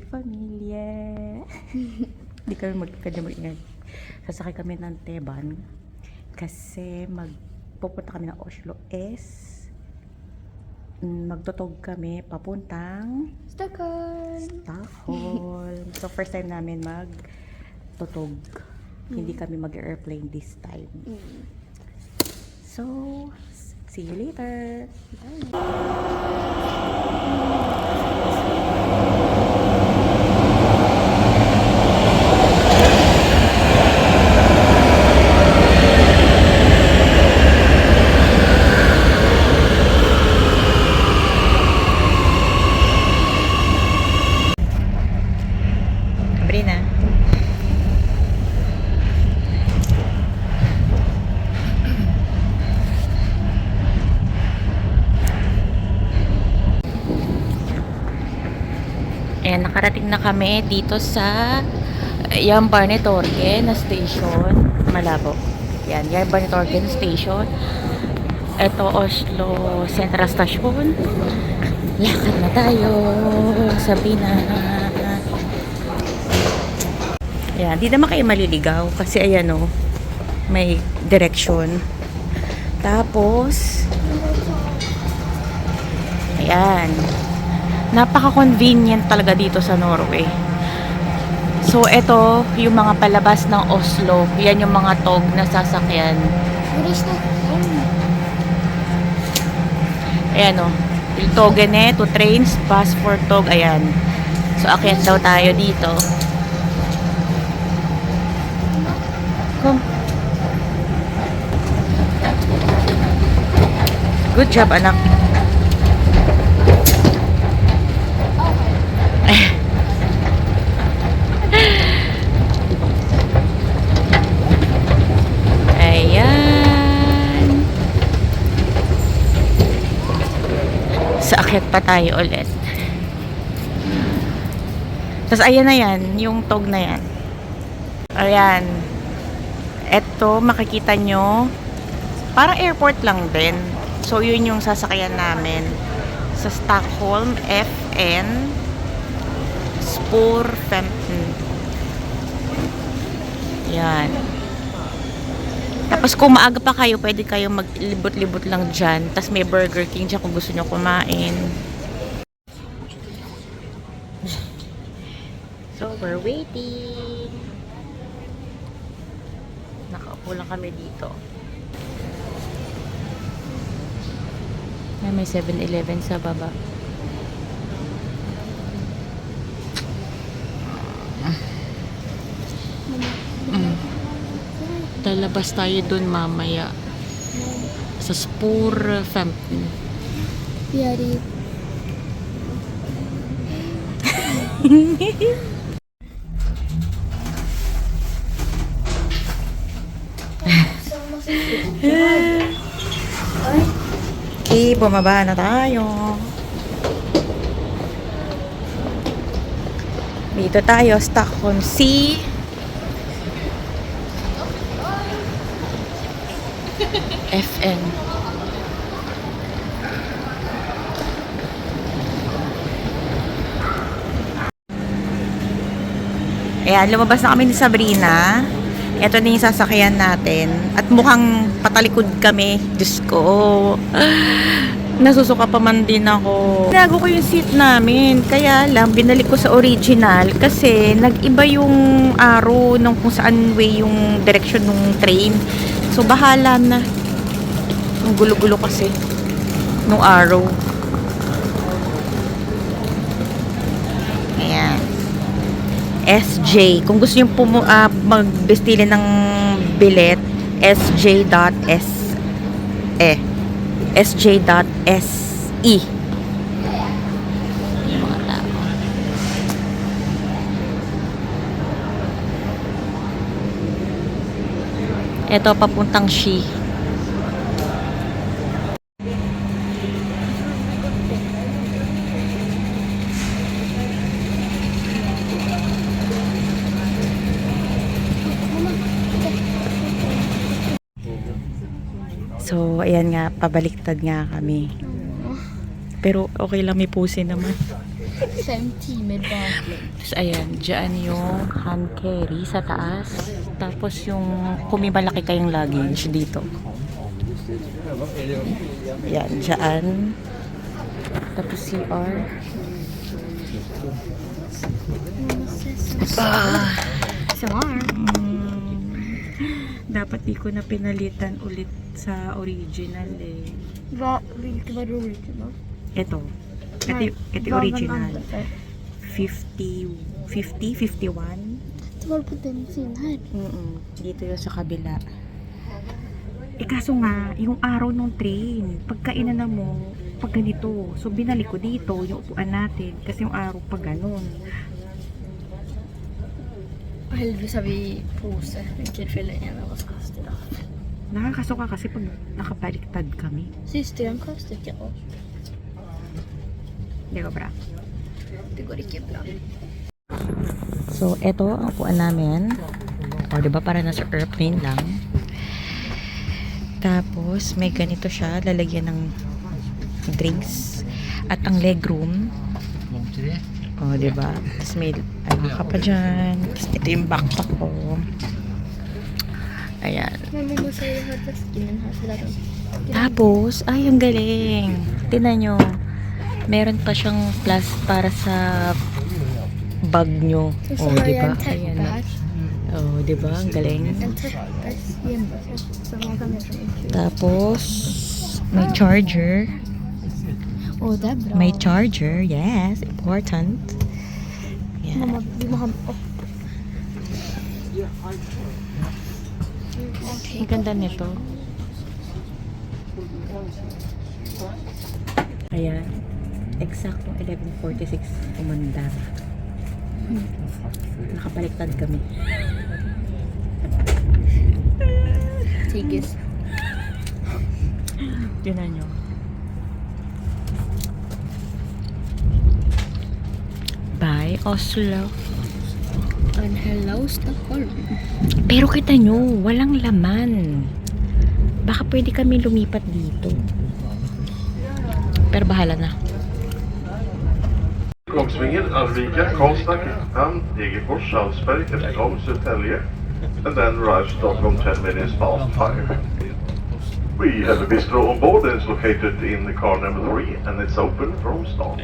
pamilya. Hindi kami pwede mag-ingay. Sasakay kami ng Teban kasi pupunta kami ng Oslo S. Magtutog kami papuntang Stockholm. So first time namin magtutog. Hindi kami mag-airplane this time. So see you later. Brina. Ayan, nakarating na kami dito sa yung Barnetorget na station. Malabo. Yan, yung Barnetorget station. Ito, Oslo Central Station. Lakad na tayo. Sabi na. Ayan, di naman kayo maliligaw kasi ayan o, may direction. Tapos, ayan, napaka-convenient talaga dito sa Norway. So, ito yung mga palabas ng Oslo. Yan yung mga tog na sasakyan. Ayan o, yung togene to trains, pass for tog. Ayan. So, akyat daw tayo dito. Come. Good job, anak. Ayan. Sa akyat pa tayo ulit. Tapos ayan na yan, yung tog na yan. Ayan. Eto, makikita nyo, parang airport lang din. So, yun yung sasakyan namin sa Stockholm FN Spor 15. Yan. Tapos, kung maaga pa kayo, pwede kayong maglibot-libot lang dyan. Tapos, may Burger King dyan kung gusto nyo kumain. So, we're waiting. Nakaupo lang kami dito. May 7-Eleven sa baba. Lalabas tayo dun mamaya sa Spor 15. Yari. Okay, bumaba na tayo. Dito tayo, Stockholm Sea. FN. Ayan, lumabas na kami ni Sabrina. Ito na yung sasakyan natin. At mukhang patalikod kami. Diyos ko. Nasusuka pa man din ako. Tinago ko yung seat namin. Kaya lang, binalik ko sa original. Kasi nag-iba yung arrow nung kung saan way yung direction ng train. So, bahala na. Ang gulo-gulo kasi nung arrow. Ayan. SJ. Kung gusto nyo magbestili ng bilet, sj.se. sj.se. Yung mga tao. Ito, papuntang Shi. So, ayan nga, pabaliktad nga kami. Pero okay lang, may pusi naman. 17 med bakling. Tapos ayan, dyan yung hand carry sa taas. Tapos yung kung may malaki kayong luggage dito. Ayan, dyan. Tapos CR. Samar. Dapat di ko na pinalitan ulit sa original eh. Vilket var original? Ito. Ito yung original. 50, 51. Det var på den sidan här. Dito yung sa kabila. Eh kaso nga, yung araw ng train, pagkainan mo, pag ganito. So binalik ko dito, yung upuan natin. Kasi yung araw pag ganun. Och heldigvis har vi påse. Vilket fyller en av oss kast idag. Nakakasuka kasi pag nakabaliktad kami. Sist jag kastet jag av. Di ko bra. Det går inte bra. So, eto ang upuan namin. O, diba? Para nasa airplane lang. Tapos, may ganito siya. Lalagyan ng drinks. At ang legroom. O, diba? Tapos may ka pa dyan. Tapos, ito yung backpack ko. Ayan. Mami mo sa'yo har väskan här sila dem. Tapos, ay, ang galing. Tingnan nyo. Meron pa siyang plus para sa bag nyo. Och O, så har jag diba? en täppe Ayan. här. O, diba? Ang galing. En täppe gömmer sig. Som man kan ha från en. Tapos, may charger. Åh, det är bra. May charger, yes. Important. Yan. Mamma, vi må ha upp. Ang ganda nito. Ayan. Eksaktong 11:46 umandar. Nakabaliktad kami. Tigis. Tingnan nyo. Bye, Oslo. And hello, Stockholm. Pero kita nyo, walang laman. Baka pwede kami lumipat dito. Pero bahala na. Kongsvinger, Arvika, Karlstad, Kristinehamn, Degerfors, Salzburg, Ängelholm, Södertälje, and then arrive Stockholm 10 minutes past 5. We have a bistro on board and it's located in the car number 3 and it's open from start.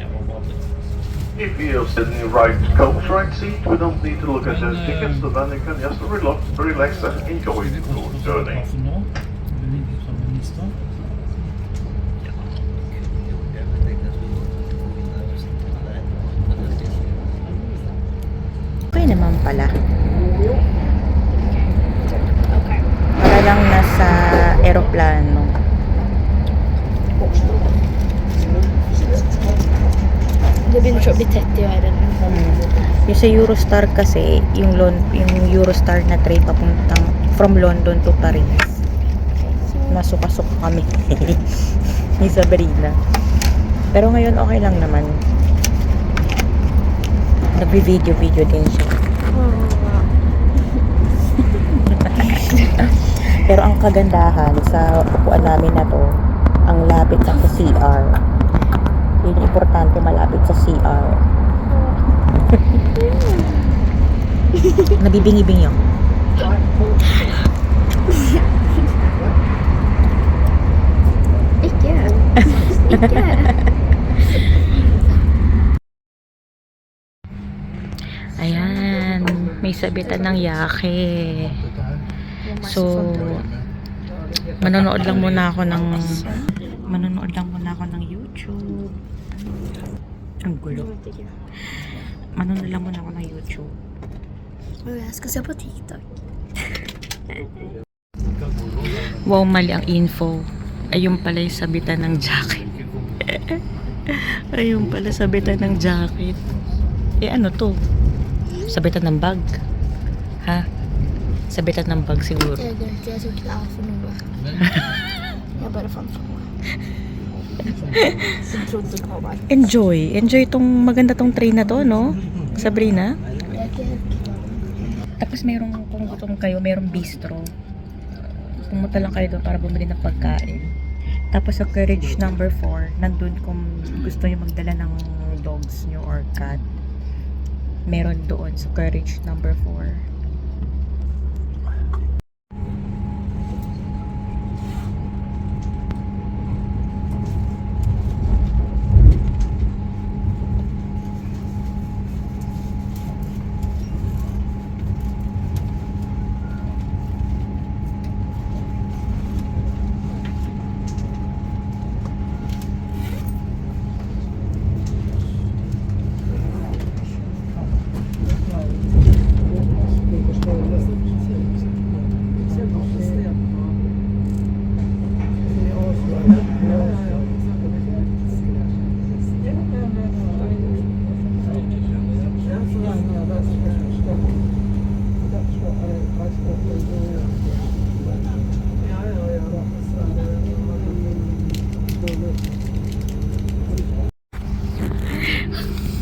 If you are sitting in the right coach right seat, we don't need to look at the tickets, so then you can just relax and enjoy the tour journey. Okay naman pala. Okay. Para lang nasa aeroplano. Det blir så blir tätt i världen. Yung sa Eurostar kasi, yung Eurostar na train papuntang from London to Paris. Nasuka-suka kami. Ni Sabrina. Pero ngayon okay lang naman. Nagbi-video din siya. Pero ang kagandahan sa upuan namin na to, ang lapit sa CR. Yun yung importante, malapit sa CR. Nabibingi-bingi ako. Ikke. Ikke. Ayan, may sabitan ng yake. So, manonood lang muna ako ng YouTube. Ang gulo. Manonood lang muna ako ng YouTube. Jag ska se på TikTok. Wow, mali ang info. Ayun pala yung sabitan ng jacket. Ayun pala sabitan ng jacket. Eh ano to? Sabitan ng bag? Ha? Sabitan ng bag siguro. Jag är inte så klar för nu. Jag bara fann på. Så trodde på mig. Enjoy tong maganda tong train na to, no? Sabrina? Tapos merong, kung gutom kayo, merong bistro. Pumunta lang kayo doon para bumili ng pagkain. Tapos sa carriage number 4, nandun kung gusto nyo magdala ng dogs nyo or cat, meron doon sa carriage number 4.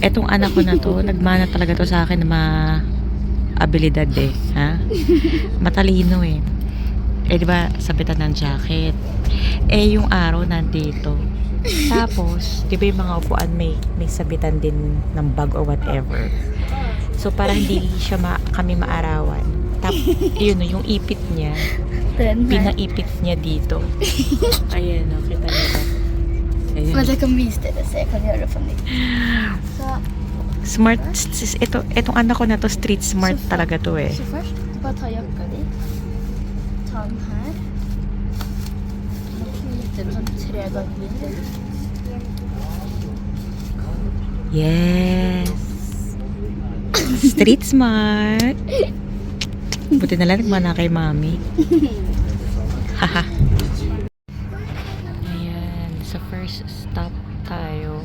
Etong anak ko na to, nagmana talaga to sa akin na abilidad eh, ha? Matalino eh. Eh, di ba, sabitan ng jacket. Eh, yung araw nandito. Tapos, di ba yung mga upuan may sabitan din ng bag or whatever. So, para hindi siya kami maarawan. Tapos, yun, yung ipit niya, pinaipit niya dito. Ayan, no, kita niyo ba? Ayan. Men jag kan visa det så jag kan göra det för mig. Så, Smart, itong anak ko na to, street smart Så- talaga to eh. så först, bara ta jackan dit. Ta den här. Och knyta den som 3 gånger mindre. Yes! Street smart! Buti na lang nagmana kay mami. Haha. Ayan, sa first stop tayo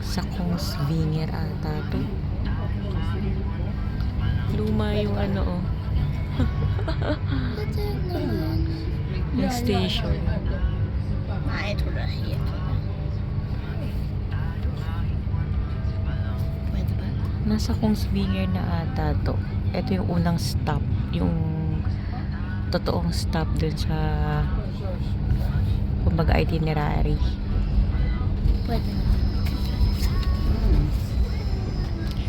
sa Kongsvinger ata to. Luma yung ano oh. Yung station. Nej, jag tror det är helt. Pwede ba? Nasa Kongsvinger na ata to. Ito yung unang stop. Yung totoong stop dun sa kumbaga itinerary. Pwede na.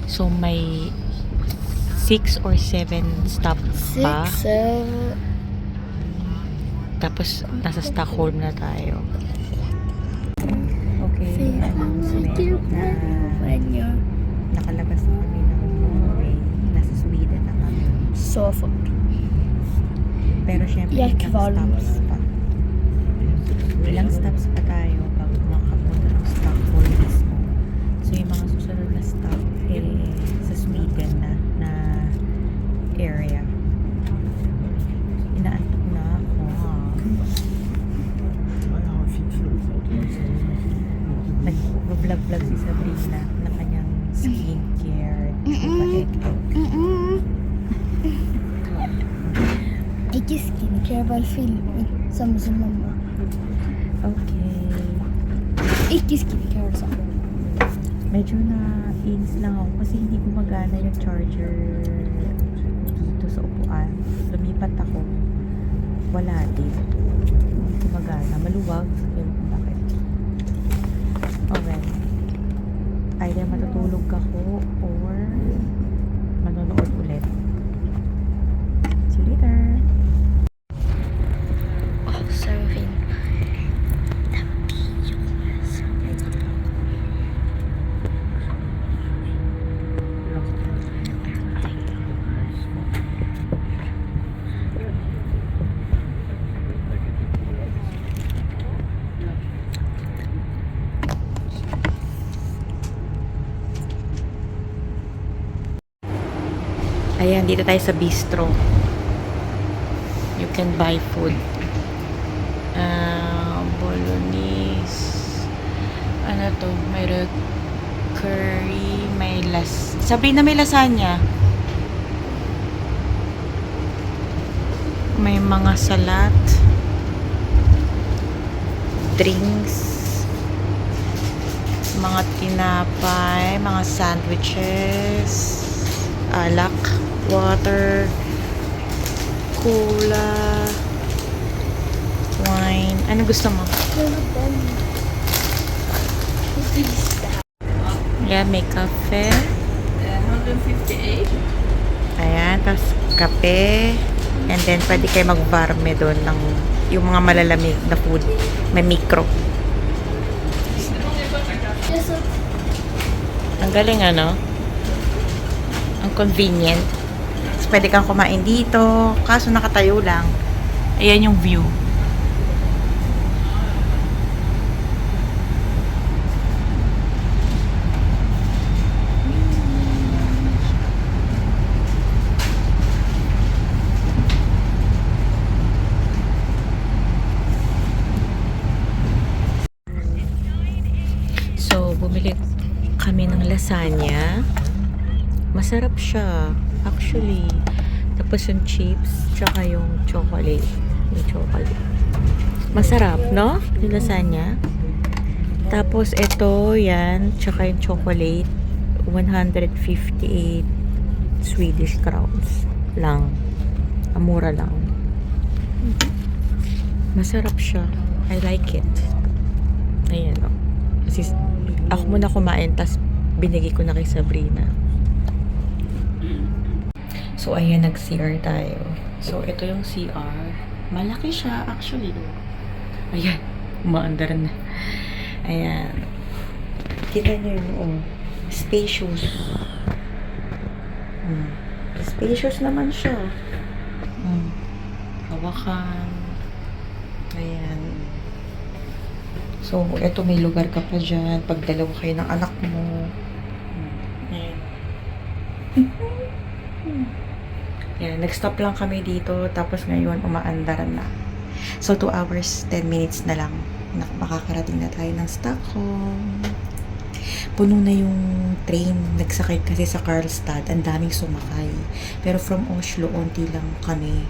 So may 6 or 7 stops pa. 6, 7. Tapos nasa Stockholm na tayo. Okay. Nakalabas na kami ng Norway. Nasa Sweden na kami. Så fort. Pero syempre, Jag är ilang kvar. stops pa. Ilang stops pa tayo bago makapunta ng Stockholm mismo. So, yung mga susunod na stop sa Sweden na area. Inaantok na ako, ha? Nag-vlog-vlog si Sabrina ng kanyang skincare. Ikke skincare, bare filming. Samme som mamma. Okay. Ikke skincare, sa. Medyo na-ins lang ako kasi hindi gumagana yung charger dito sa upuan. Lumipat ako. Wala din. Hindi gumagana. Maluwag. Ewan kung bakit. Okay. Either matutulog ako or manonood ulit. See you later. Oh, surfing. Ayan, dito tayo sa bistro. You can buy food. Bolognese. Ano to? May curry, may Sabrina, may lasagna. May mga salat. Drinks. Mga tinapay, mga sandwiches. Alak, water, cola, wine. Ano gusto mo? Yan, may kape. 158. Ayan, tapos kape. And then, pwede kayo mag-varme doon ng yung mga malalamig na food. May micro. Yes, sir. Ang galing, ano? Ang convenient. Tapos, pwede kang kumain dito. Kaso nakatayo lang. Ayan yung view. So, bumili kami ng lasagna. Masarap siya, actually. Tapos yung chips, tsaka yung chocolate. Yung chocolate. Masarap, no? Yung lasagna. Tapos, ito, yan, tsaka yung chocolate. 158 Swedish crowns lang. Mura lang. Masarap siya. I like it. Ayan, o. Kasi, ako muna kumain, tas binigay ko na kay Sabrina. So, ayan, nag-CR tayo. So, ito yung CR. Malaki siya, actually. Ayan, umaandar na. Ayan. Kita nyo yun, oh. Spacious. Spacious naman siya. Hawakan. Ayan. So, eto may lugar ka pa dyan. Pag dalawa kayo ng anak mo. Ayan. Ayan, nag-stop lang kami dito. Tapos ngayon, umaandaran na. So, 2 hours, 10 minutes na lang. Makakarating na tayo ng Stockholm. Puno na yung train. Nagsakay kasi sa Karlstad. Ang daming sumakay. Pero from Oslo, onti lang kami.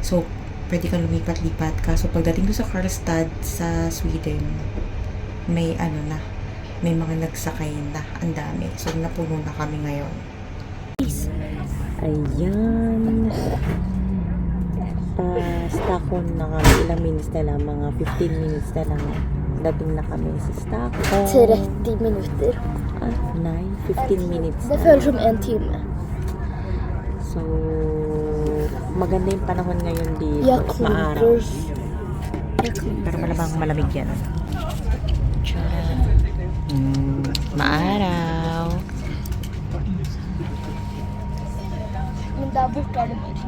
So, pwede kang lumipat-lipat ka. So, pagdating doon sa Karlstad, sa Sweden, may ano na, may mga nagsakay na. Ang dami. So, napuno na kami ngayon. Ayan. Stockholm na kami. Ilang minutes na lang. Mga 15 minutes na lang. Dating na kami sa Stockholm. 30 minuter. Ah, 15 minutes. Det föll som en timme. So, maganda yung panahon ngayon dito. Jag Maaraw. kommer. Pero malamang malamig yan. Tcharan. Maaraw. Men där borta är det mer.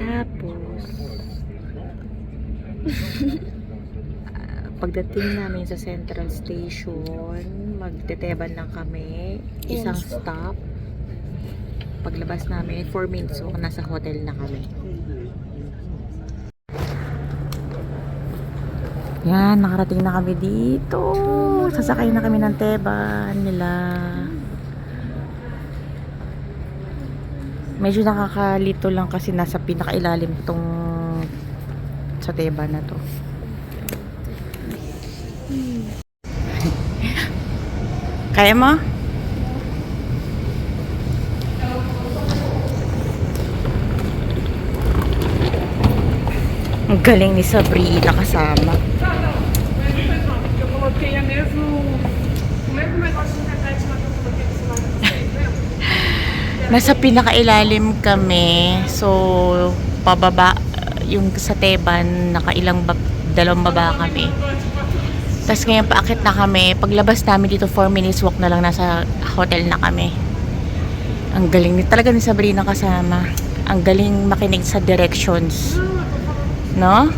Tapos, pagdating namin sa Central Station, magteteban lang kami. Isang stop. Paglabas namin, 4 minutes, so nasa hotel na kami. Yan, nakarating na kami dito. Sasakay na kami ng teban nila. Medyo nakakalito lang kasi nasa pinakailalim tong sa teban na to. Kaya mo? Ang galing ni Sabrina kasama. Eu coloquei a mesmo, o mesmo negócio de internet lá que eu coloquei no celular de vocês, lembra? Nasa pinakailalim kami. So, pababa yung sa teban, dalawang baba kami. Tapos ngayon paakit na kami. Paglabas namin dito 4 minutes walk na lang, nasa hotel na kami. Ang galing talaga ni Sabrina kasama. Ang galing makinig sa directions. No?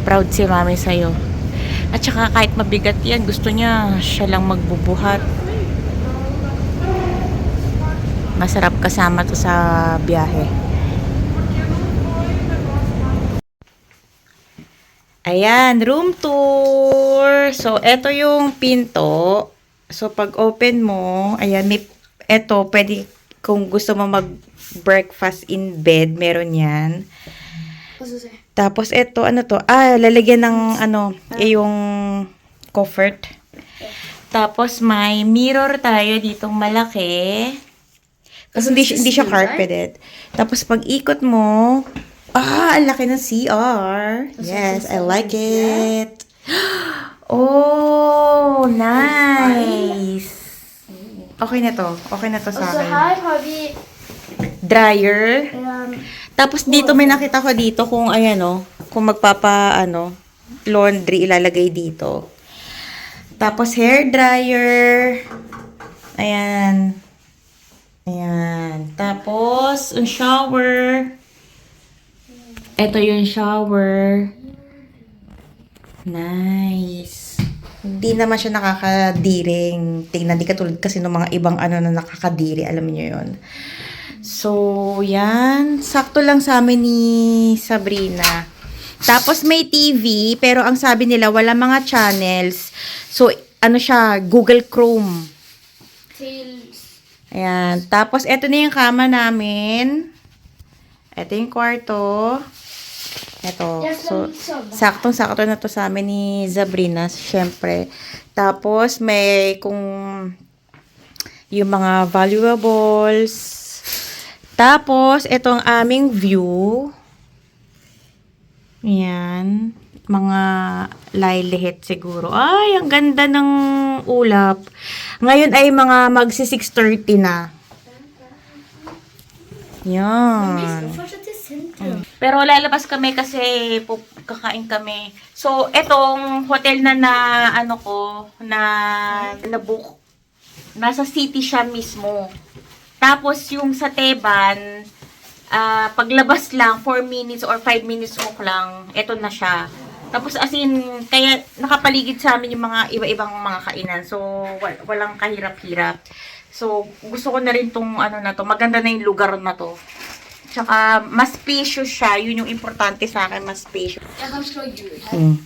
Proud si mami sa'yo. At saka kahit mabigat yan, gusto niya siya lang magbubuhat. Masarap kasama to sa biyahe. Ayan, room tour. So, eto yung pinto. So, pag open mo, ayan, eto, pwede, kung gusto mo mag-breakfast in bed, meron yan. Tapos, eto, ano to? Lalagyan ng, yung comfort. Tapos, may mirror tayo ditong malaki. Kasi hindi siya carpeted. Tapos, pag ikot mo, Ah, ang laki ng CR. Yes, I like it. Oh, nice. Okay na to. Okay na to Och sa så akin. här har vi Dryer. en Tapos dito may nakita ko dito kung ayan o, kung laundry ilalagay dito. Tapos hair dryer. Ayan. Ayan. Tapos ang shower. Ito yung shower. Nice. Hindi naman siya nakakadiring. Tingnan, di katulad kasi ng mga ibang na nakakadiri. Alam niyo yon. So, yan. Sakto lang sa amin ni Sabrina. Tapos may TV, pero ang sabi nila, wala mga channels. So, ano siya, Google Chrome. till Ayan. Tapos, eto na yung kama namin. Eto yung kwarto. Eto. So, saktong-sakto na to sa amin ni Sabrina, syempre. Tapos, may kung yung mga valuables. Tapos, ito ang aming view. Yan. Mga lilihit siguro. Ay, ang ganda ng ulap. Ngayon ay mga magsi 6:30 na. Yan. första till centrum. Pero lalabas kami kasi kakain kami. So, etong hotel na na-book, nasa city siya mismo. Tapos, yung sa Teban, paglabas lang, 4 minutes or 5 minutes walk lang, eto na siya. Tapos, as in, kaya nakapaligid sa amin yung mga iba-ibang mga kainan. So, walang kahirap-hirap. So, gusto ko na rin tong na to. Maganda na yung lugar na to. Tsaka, mas spacious siya. Yun yung importante sa akin, mas spacious. Jag kan slå ljud här.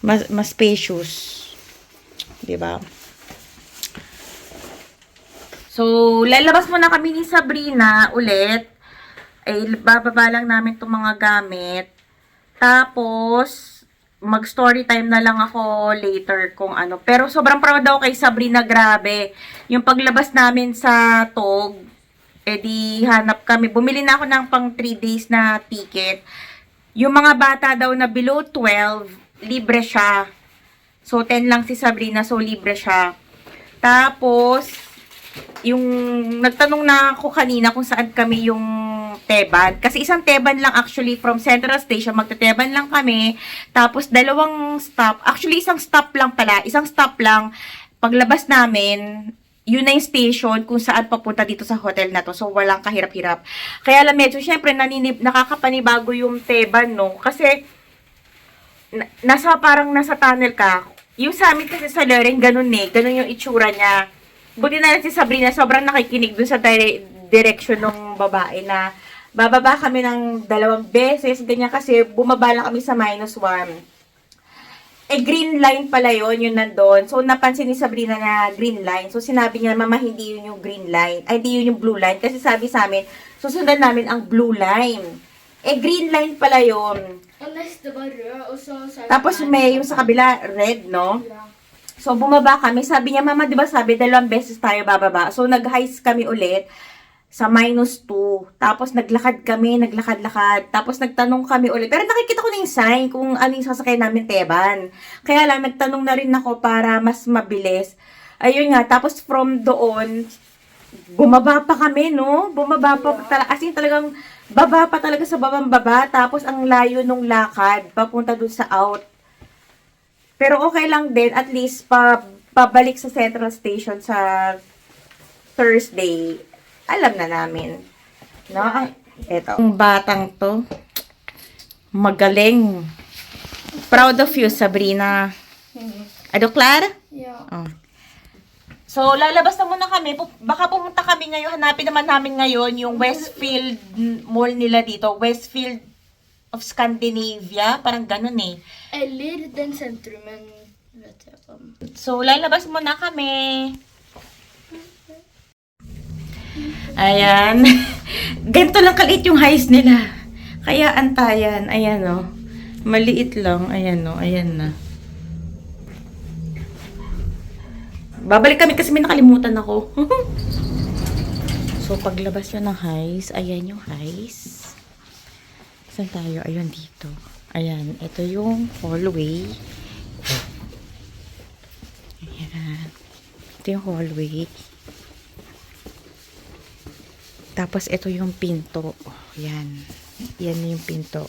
Mas spacious. Diba? So, lalabas muna kami ni Sabrina ulit. Ay, bababa lang namin itong mga gamit. Tapos, mag-story time na lang ako later kung ano. Pero sobrang proud daw kay Sabrina, grabe. Yung paglabas namin sa Tog, edi hanap kami. Bumili na ako ng pang 3 days na ticket. Yung mga bata daw na below 12, libre siya. So, 10 lang si Sabrina, so libre siya. Tapos, yung nagtanong na ako kanina kung saan kami yung Teban. Kasi isang Teban lang actually from Central Station. Magte-Teban lang kami. Tapos, 2 stop. Actually, isang stop lang pala. Isang stop lang. Paglabas namin, yun na yung station kung saan papunta dito sa hotel na to. So, walang kahirap-hirap. Kaya lang medyo, syempre, nakakapanibago yung Teban, no? Kasi, parang nasa tunnel ka. Yung sa amin kasi sa Loren, ganun eh. Ganun yung itsura niya. Buti na lang si Sabrina, sobrang nakikinig dun sa direction ng babae na bababa kami ng 2 beses. Ganyan kasi, bumaba lang kami sa -1. Eh, green line pala yun nandun. So, napansin ni Sabrina na green line. So, sinabi niya, Mama, hindi yun yung green line. Ay, hindi yun yung blue line. Kasi sabi sa amin, susundan namin ang blue line. Eh, green line pala yun. Och nästa var röd och så Tapos, may yung sa kabila, red, no? So, bumaba kami. Sabi niya, Mama, di ba sabi, 2 beses tayo bababa. So, nag-heist kami ulit sa -2. Tapos, naglakad. Tapos, nagtanong kami ulit. Pero nakikita ko na yung sign kung ano yung sasakyan namin, Teban. Kaya lang, nagtanong na rin ako para mas mabilis. Ayun nga. Tapos, from doon, bumaba pa kami, no? Bumaba pa as in, talagang baba pa talaga sa babang-baba. Tapos, ang layo nung lakad, papunta dun sa out. Pero okay lang din, at least, pabalik sa Central Station sa Thursday, alam na namin. No? Ito. Ang batang to, magaling. Proud of you, Sabrina. Ado, Clara? Ja. Oh. So, lalabas na muna kami. Baka pumunta kami ngayon. Hanapin naman namin ngayon yung Westfield Mall nila dito. Westfield of Scandinavia. Parang ganun eh. Eller den centrumen vet jag om. So, lalabas muna kami. Ayan. Ganito lang kaliit yung highs nila. Kaya antayan. Ayan o. Maliit lang. Ayan o. Ayan na. Babalik kami kasi may nakalimutan ako. So, paglabas yun ng highs. Ayan yung highs. Saan tayo? Ayun, dito. Ayan, ito yung hallway. Ayan. Ito yung hallway. Tapos, ito yung pinto. Ayan. Yan yung pinto.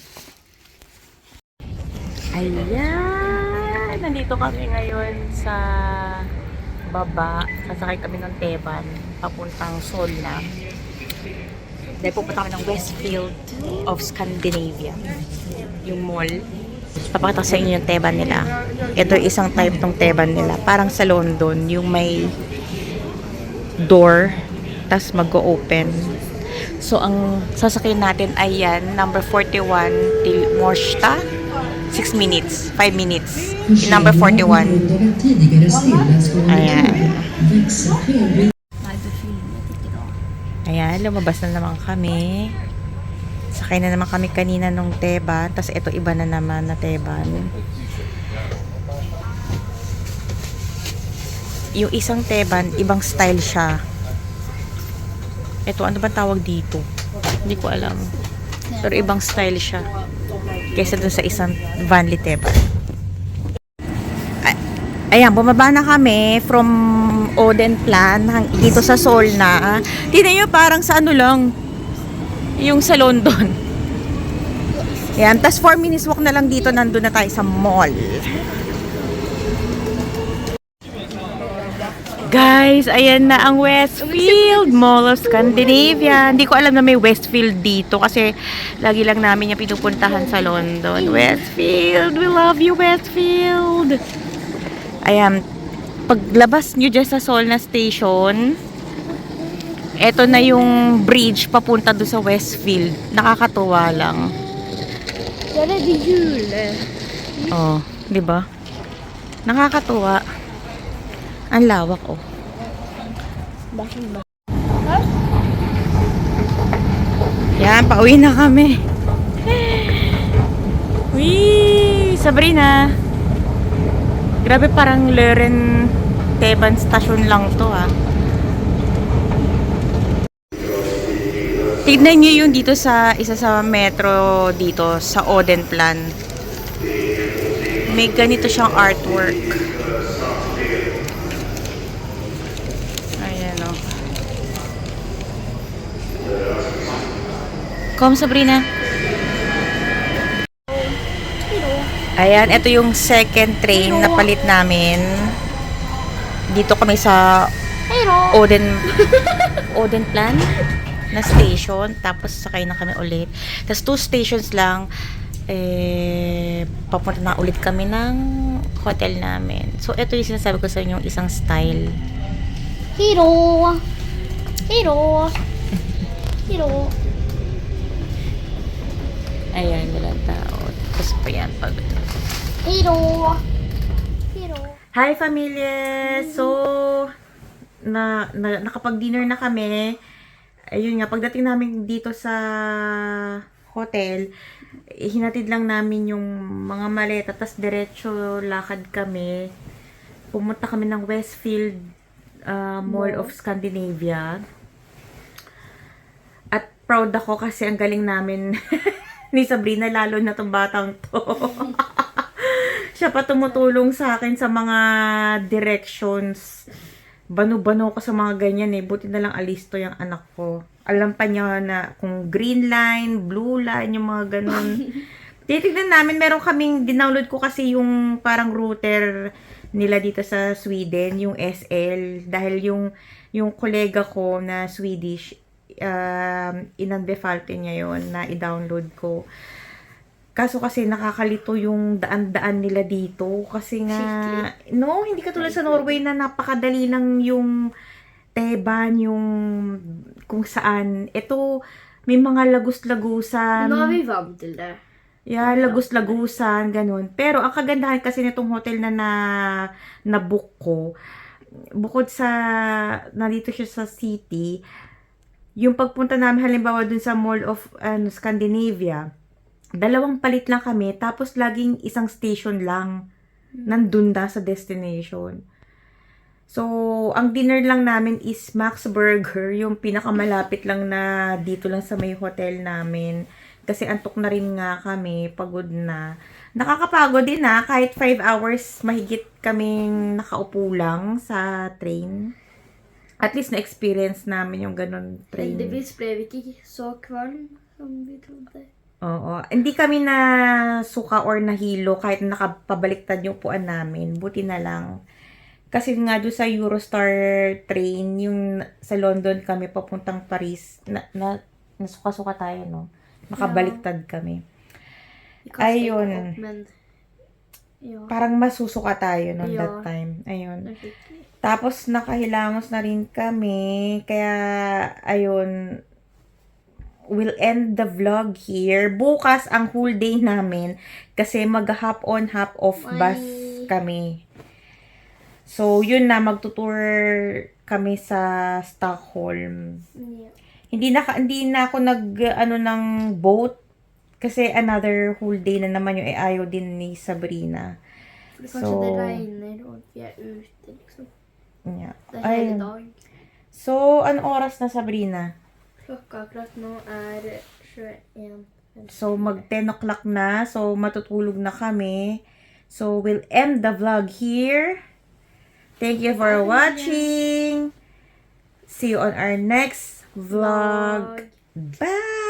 Ayan! Nandito kami ngayon sa baba. Sasakay kami ng Teban. Papuntang Solna. Dahil pupunta kami ng Westfield of Scandinavia. Yung mall. Papakita ko sa inyo yung Teban nila. Ito isang type ng Teban nila. Parang sa London, yung may door, tas mag-open. So, ang sasakyan natin ay yan, number 41 till Morsta. 6 minutes, 5 minutes. Yung number 41. Ayan. Ayan, lumabas na naman kami. Sakay na naman kami kanina nung Teban. Tapos ito iba na naman na Teban. Yung isang Teban, ibang style siya. Ito, ano ba tawag dito? Hindi ko alam. Pero ibang style siya. Kaysa dun sa isang Vanly Teban. Ayan, bumaba na kami from Odenplan dito sa Solna. Tignan nyo, parang sa ano lang, yung sa London. Ayan, tas 4 minutes walk na lang dito, nandun na tayo sa mall. Guys, ayan na ang Westfield Mall of Scandinavia. Hindi ko alam na may Westfield dito kasi lagi lang namin yung pinupuntahan sa London. Westfield, we love you, Westfield. Ayan, paglabas nyo dyan sa Solna Station, eto na yung bridge papunta doon sa Westfield. Nakakatuwa lang. Oh, di ba? Nakakatuwa. Ang lawak, oh. Yan, pauwi na kami. Wee! Sabrina! Grabe, parang Leren Teban station lang to, ah. Tignan nyo yung dito sa isa sa metro dito sa Odenplan. May ganito siyang artwork. Ayan, oh. Come, Sabrina. Ayan, ito yung second train na palit namin. Dito kami sa Odenplan na station. Tapos sakay na kami ulit. Tapos 2 stations lang. Papunta na ulit kami ng hotel namin. So, ito yung sinasabi ko sa inyo, isang style. Hero. Ayan, walang tao. Tapos pa yan pag... Hero. Hi, familia! So, nakapag-dinner na kami. Ayun nga, pagdating namin dito sa hotel, hinatid lang namin yung mga maleta, tas diretso lakad kami. Pumunta kami ng Westfield Mall of Scandinavia. At proud ako kasi ang galing namin ni Sabrina, lalo na tong batang to. Siya pa tumutulong sa akin sa mga directions. Bano-bano ko sa mga ganyan eh. Buti na lang alisto yung anak ko. Alam pa niya na kung green line, blue line, yung mga ganun. Titignan namin, meron kaming, dinownload ko kasi yung parang router nila dito sa Sweden, yung SL. Dahil yung kolega ko na Swedish, inadbefalte niya yon na i-download ko. Kaso kasi nakakalito yung daan-daan nila dito. Kasi nga, no, hindi katulad sa Norway na napakadali lang yung Teban, yung kung saan. Ito, may mga lagus-lagusan. Nå har vi vant til det. Yeah, lagus-lagusan, ganun. Pero ang kagandahan kasi nitong hotel na book ko, bukod sa, nandito siya sa city, yung pagpunta namin halimbawa dun sa Mall of Scandinavia, 2 palit lang kami, tapos laging isang station lang nandun na sa destination. So, ang dinner lang namin is Max Burger, yung pinakamalapit lang na dito lang sa may hotel namin. kasi antok na rin nga kami, pagod na. Nakakapagod din kahit 5 hours mahigit kaming nakaupo lang sa train. At least na-experience namin yung ganun train. Heldigvis blev vi ikke så kvalm som vi trodde. Oo. Hindi kami na suka or nahilo kahit nakapabaliktad yung upuan namin. Buti na lang. Kasi nga doon sa Eurostar train, yung sa London kami papuntang Paris, nasuka-suka tayo, no? Nakabaliktad kami. Vi kastet Ayun. ikke opp, men ja, Parang masusuka tayo noon Ja. that time. Ayun. det fikk vi. Tapos nakahilamos na rin kami. Kaya, ayun, we'll end the vlog here. Bukas ang whole day namin kasi mag-hop on, hop off bus Bye. kami. So, yun na, magtutour kami sa Stockholm. Ja. Hindi na ako ng boat kasi another whole day na naman yung ayaw din ni Sabrina. For kanskje Så- det regner og vi er ute, liksom. Yeah. Det er hele Ayun. dag. So, anong oras na, Sabrina? Klokka akkurat nå er 21. So, mag 10 o'clock na. So, matutulog na kami. So, we'll end the vlog here. Thank you for watching. See you on our next vlog. Bye!